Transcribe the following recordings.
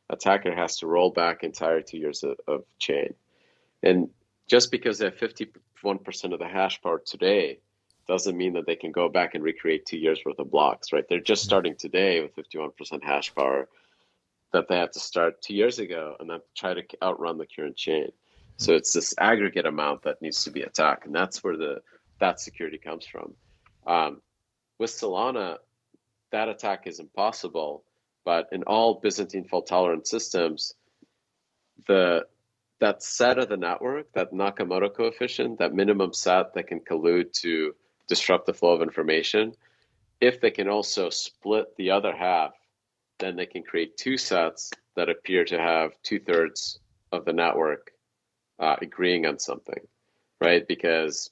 attacker has to roll back entire 2 years of chain. And just because they have 51% of the hash power today doesn't mean that they can go back and recreate 2 years worth of blocks, right? They're just starting today with 51% hash power that they had to start 2 years ago and then try to outrun the current chain. So it's this aggregate amount that needs to be attacked, and that's where that security comes from. With Solana, that attack is impossible, but in all Byzantine fault-tolerant systems, that set of the network, that Nakamoto coefficient, that minimum set that can collude to disrupt the flow of information, if they can also split the other half, then they can create two sets that appear to have 2/3 of the network agreeing on something, right? Because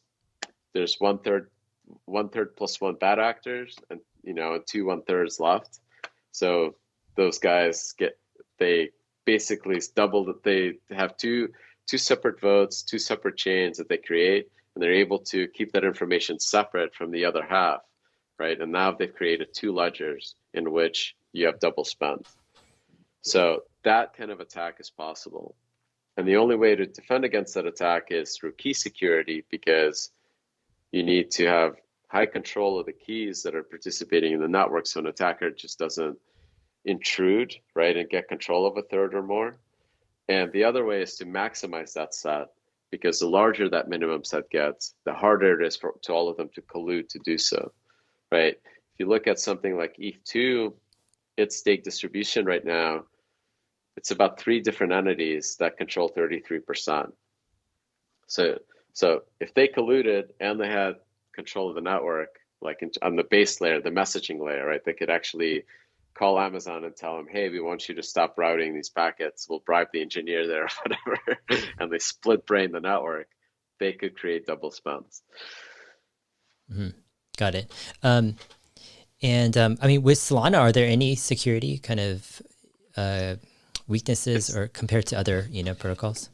there's one third plus one bad actors, and two 1/3s left. So those guys they basically double that. They have two separate votes, two separate chains that they create, and they're able to keep that information separate from the other half, right? And now they've created two ledgers in which you have double spend. So that kind of attack is possible. And the only way to defend against that attack is through key security, because you need to have high control of the keys that are participating in the network so an attacker just doesn't intrude, right, and get control of a third or more. And the other way is to maximize that set, because the larger that minimum set gets, the harder it is to all of them to collude to do so, right? If you look at something like ETH2, its stake distribution right now, it's about 3 different entities that control 33%. So if they colluded and they had control of the network, like on the base layer, the messaging layer, right, they could actually call Amazon and tell them, hey, we want you to stop routing these packets. We'll bribe the engineer there or whatever. And they split brain the network. They could create double spends. Mm-hmm. Got it. I mean, with Solana, are there any security kind of weaknesses or compared to other, protocols?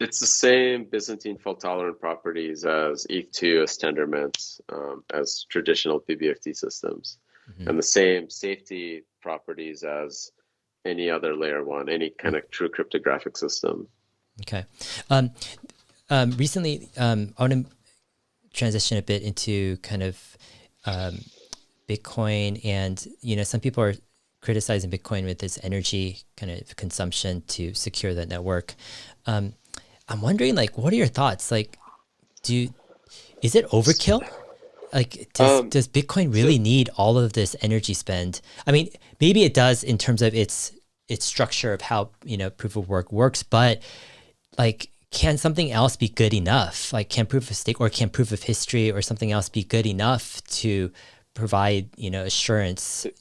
It's the same Byzantine fault-tolerant properties as ETH2, as Tendermint, as traditional PBFT systems, and the same safety properties as any other layer one, any kind of true cryptographic system. Okay. Recently, I want to transition a bit into kind of Bitcoin, and some people are criticizing Bitcoin with its energy kind of consumption to secure the network. I'm wondering, like, what are your thoughts? Like, is it overkill? Like, does Bitcoin really need all of this energy spend? I mean, maybe it does in terms of its structure of how proof of work works, but like, can something else be good enough? Like, can proof of stake or can proof of history or something else be good enough to provide assurance